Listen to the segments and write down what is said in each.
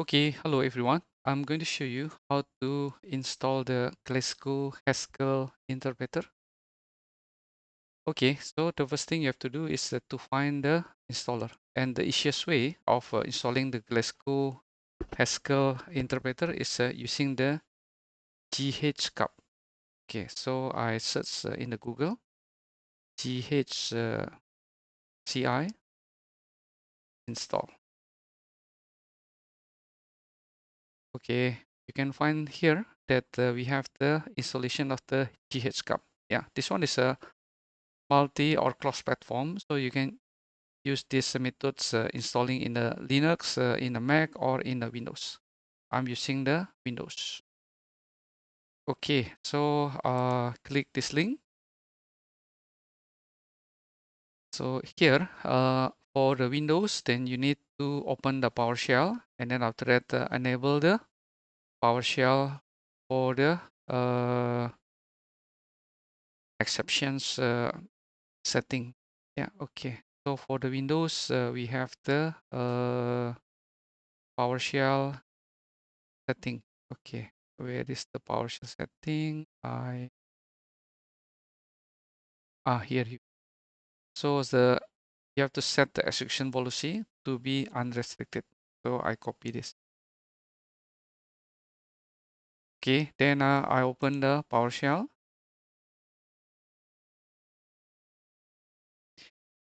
Okay, hello everyone. I'm going to show you how to install the classical Haskell interpreter. Okay, so the first thing you have to do is to find the installer. And the easiest way of installing the classical Haskell interpreter is using the ghci. Okay, so I search in the Google ghci install. Okay, you can find here that we have the installation of the ghci. Yeah, this one is a multi or cross platform, so you can use these methods installing in the Linux, in the Mac, or in the Windows. I'm using the Windows. Okay, so click this link. So here for the Windows, then you need to open the PowerShell, and then after that enable the PowerShell for the exceptions setting. Yeah, okay. So for the Windows, we have the PowerShell setting. Okay, where is the PowerShell setting? Here. So you have to set the execution policy to be unrestricted. So I copy this. Okay, then I open the PowerShell.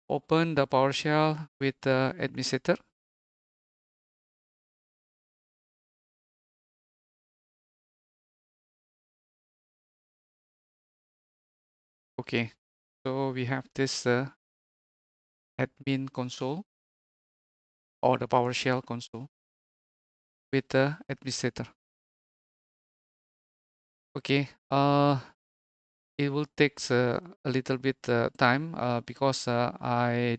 Open the PowerShell with the administrator. Okay, so we have this admin console or the PowerShell console with the administrator. Okay, it will take a little bit time because I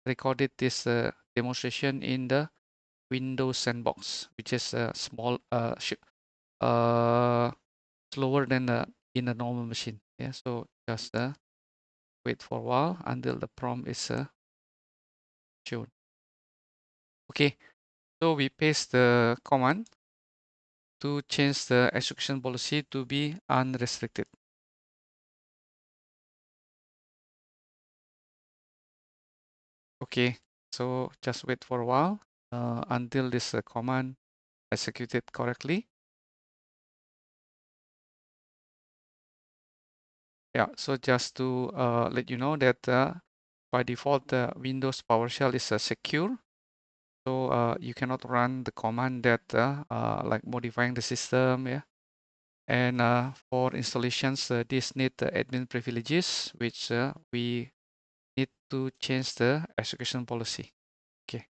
recorded this demonstration in the Windows Sandbox, which is small, slower than in a normal machine. Yeah, so just wait for a while until the prompt is shown. Okay, so we paste the command to change the execution policy to be unrestricted. Okay, so just wait for a while until this command executed correctly. Yeah, so just to let you know that by default, Windows PowerShell is secure. So you cannot run the command that like modifying the system, yeah. And for installations, this need the admin privileges, which we need to change the execution policy. Okay.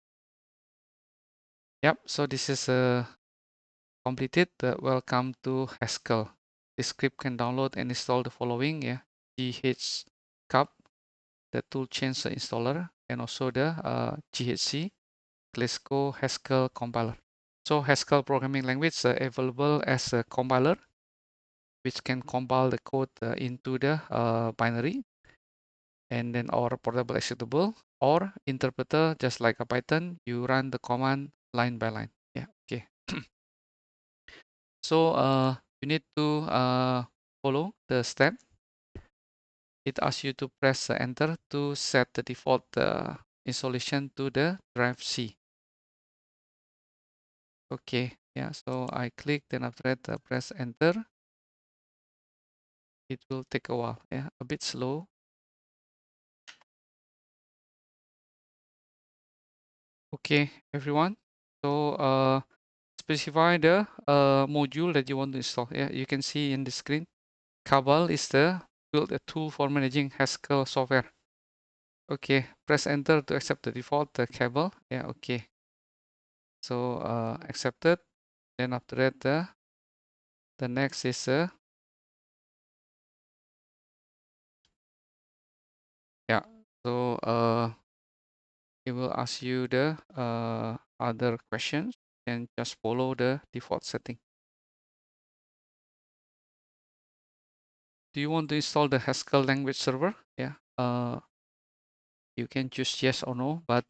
Yep. So this is completed. Welcome to Haskell. This script can download and install the following, yeah: ghcup, the tool change installer, and also the ghc classical Haskell compiler. So Haskell programming language available as a compiler, which can compile the code into the binary, and then or portable executable, or interpreter, just like a Python, you run the command line by line. Yeah, okay. So you need to follow the step. It asks you to press enter to set the default installation to the drive C. Okay, yeah, so I click, then after that press enter. It will take a while, yeah, a bit slow. Okay, everyone. So specify the module that you want to install. Yeah, you can see in the screen. Cabal is the build a tool for managing Haskell software. Okay, press enter to accept the default Cabal. Yeah, okay. So accepted. Then after that, the next is yeah. So it will ask you the other questions, and just follow the default setting. Do you want to install the Haskell language server? Yeah. you can choose yes or no, but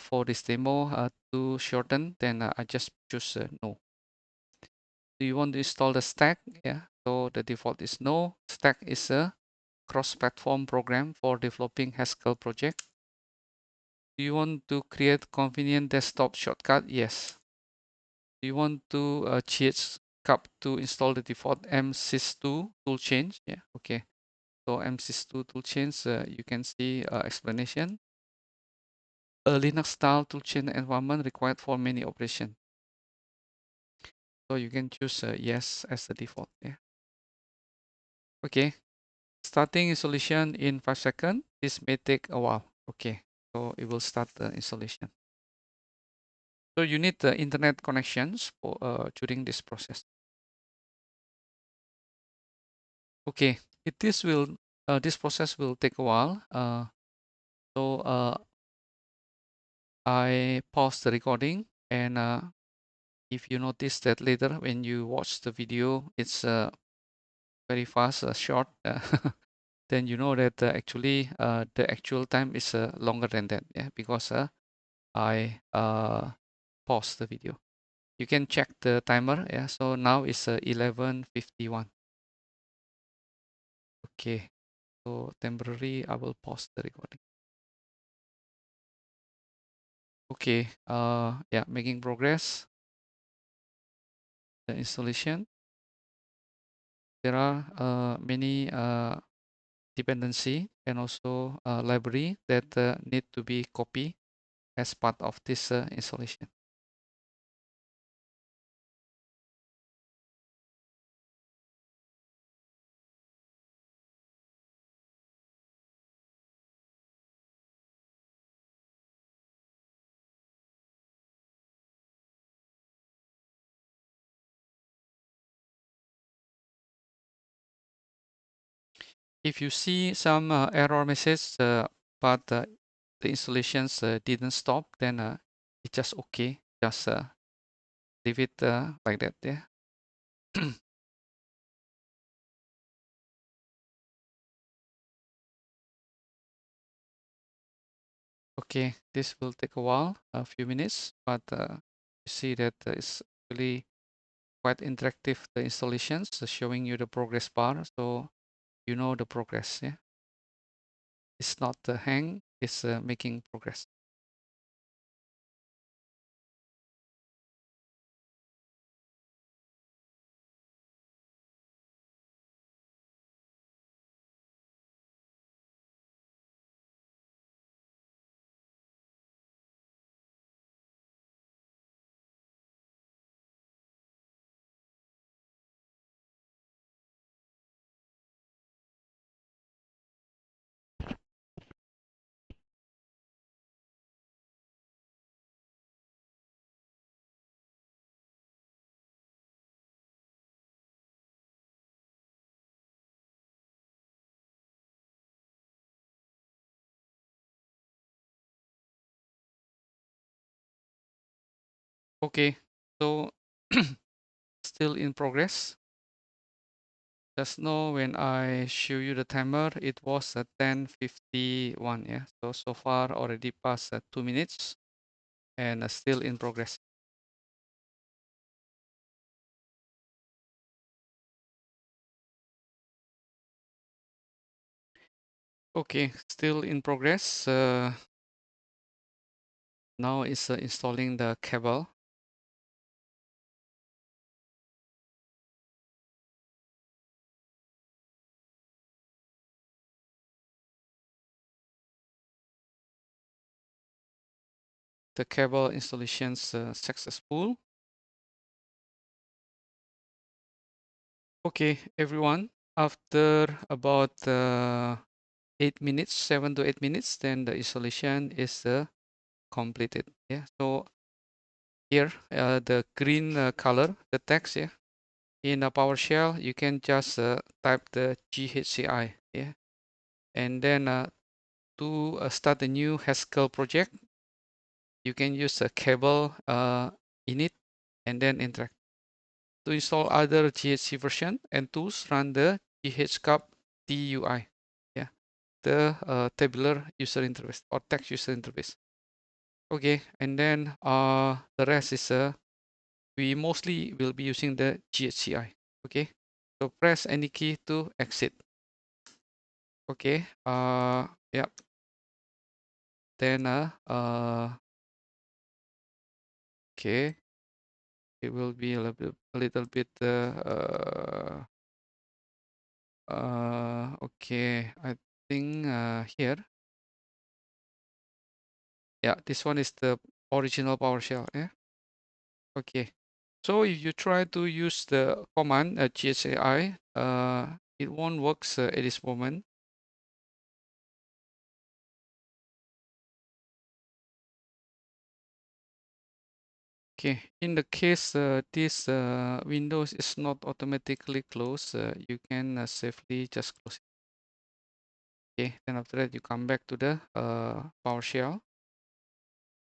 for this demo to shorten, then I just choose no. Do you want to install the stack? Yeah, so the default is no. Stack is a cross-platform program for developing Haskell project. Do you want to create convenient desktop shortcut? Yes. Do you want to ghci to install the default msys2 tool change? Yeah, okay. So msys2 tool change, you can see explanation. A Linux style toolchain environment required for many operations. So you can choose yes as the default. Yeah. Okay. Starting installation in 5 seconds. This may take a while. Okay. So it will start the installation. So you need the internet connections for during this process. Okay. This process will take a while. So I pause the recording, and if you notice that later when you watch the video, it's very fast, short, then you know that actually the actual time is longer than that. Yeah, because I pause the video. You can check the timer. Yeah, so now it's 11:51. Okay, so temporary, I will pause the recording. Okay, yeah, making progress. The installation. There are many dependency and also library that need to be copied as part of this installation. If you see some error message, but the installations didn't stop, then it's just okay. Just leave it like that. Yeah. Okay, this will take a while, a few minutes, but you see that it's really quite interactive. The installations showing you the progress bar, so you know the progress. Yeah, it's not hang; it's making progress. Okay, so still in progress. Just know when I show you the timer, it was at 10:51. Yeah, so far already passed 2 minutes and still in progress. Okay, still in progress. Now it's installing the cable. The cable installation's successful. Okay, everyone. After about 8 minutes, 7 to 8 minutes, then the installation is completed. Yeah. So here, the green color, the text. Yeah. In a PowerShell, you can just type the ghci. Yeah. And then to start a new Haskell project, you can use a cable init and then interact. To install other ghc version and tools, run the ghcap dui. Yeah. the tabular user interface or text user interface. Okay, and then the rest is we mostly will be using the ghci. Okay, so press any key to exit. Okay, yeah, then okay, it will be a little bit okay, I think here, yeah, this one is the original PowerShell. Yeah, okay. So if you try to use the command ghci, it won't works at this moment. Okay, in the case this Windows is not automatically closed, you can safely just close it. Okay, then after that you come back to the PowerShell.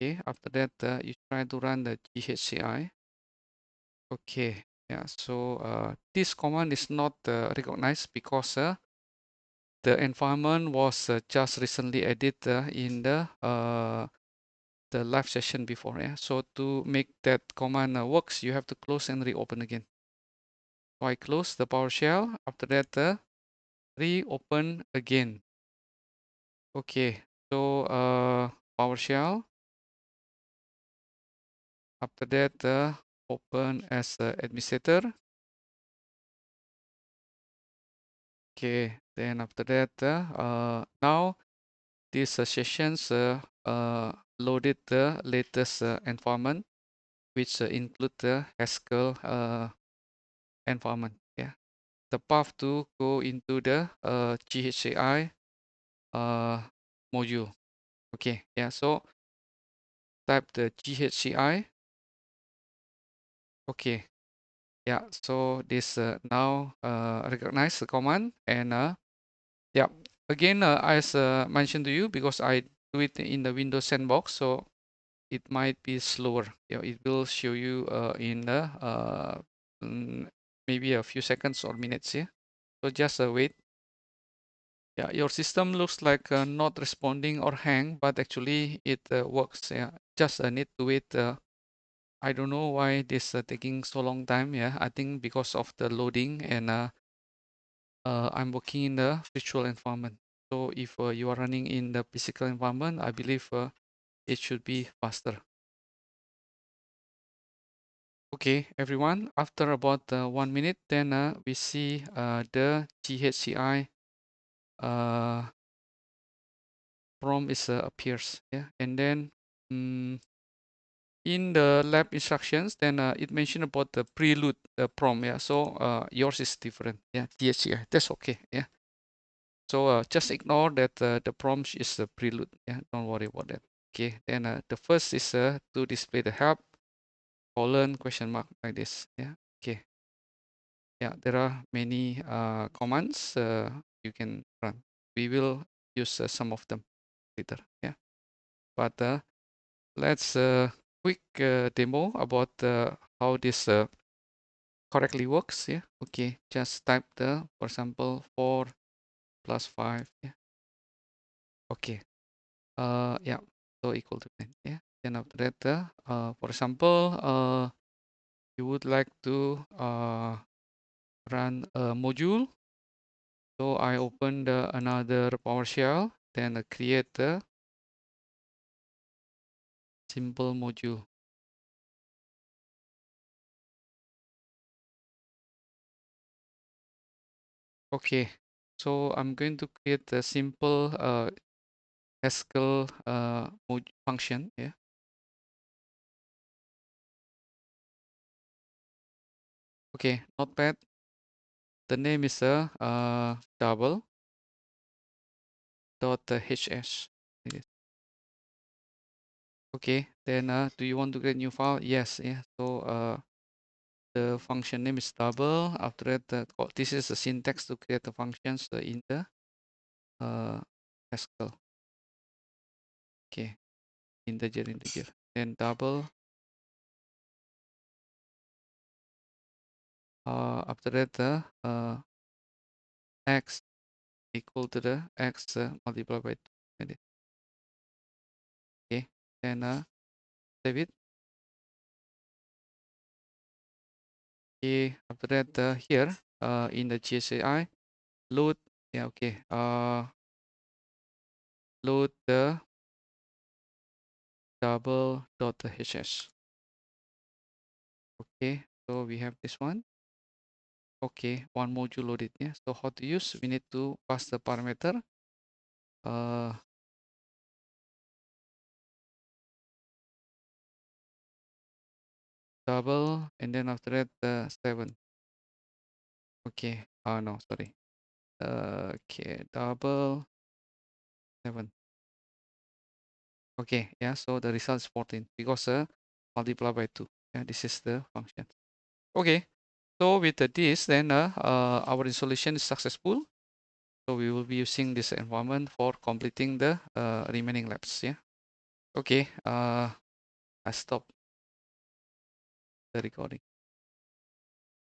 Okay, after that you try to run the ghci. Okay, yeah, so this command is not recognized because the environment was just recently added in the live session before. Yeah, so to make that command works, you have to close and reopen again. So I close the PowerShell. After that, reopen again. Okay, so PowerShell. After that, open as administrator. Okay, then after that, now these sessions loaded the latest environment, which include the Haskell environment. Yeah, the path to go into the ghci module. Okay, yeah, so type the ghci. Okay, yeah, so this now recognize the command, and yeah, again as mentioned to you, because I do it in the Windows sandbox, so it might be slower. Yeah, it will show you in the maybe a few seconds or minutes here. So just wait. Yeah, your system looks like not responding or hang, but actually it works. Yeah, just need to wait. I don't know why this taking so long time. Yeah, I think because of the loading, and I'm working in the virtual environment. So if you are running in the physical environment, I believe it should be faster. Okay, everyone, after about 1 minute, then we see the ghci prompt is appears. Yeah, and then in the lab instructions, then it mentioned about the prelude prompt. Yeah, so yours is different. Yeah, ghci, that's okay. Yeah, so just ignore that the prompt is the prelude. Yeah, don't worry about that. Okay, then the first is to display the help colon question mark like this. Yeah, okay. Yeah, there are many commands you can run. We will use some of them later. Yeah, but let's quick demo about how this correctly works. Yeah, okay. Just type the, for example, 4 plus 5. Yeah, okay. Yeah, so equal to 10. Yeah, then after that, for example, you would like to run a module. So I open another PowerShell, then create a simple module. Okay, so I'm going to create a simple Haskell function. Yeah. Okay, notepad. The name is double dot hs. Okay, then do you want to create new file? Yes. Yeah. So the function name is double. After that, this is the syntax to create the functions in the Haskell. Okay, integer. Then double. After that, x equal to the x multiplied by 2. Okay, then save it. Okay, after that here in the ghci load, yeah, okay, load the double.hs. Okay, so we have this one. Okay, one module loaded. Yeah, so how to use? We need to pass the parameter double, and then after that 7. Okay, no, sorry. Okay, double 7. Okay, yeah, so the result is 14 because multiply by 2. Yeah, this is the function. Okay, so with this, then our installation is successful. So we will be using this environment for completing the remaining labs. Yeah. Okay, I stop the recording.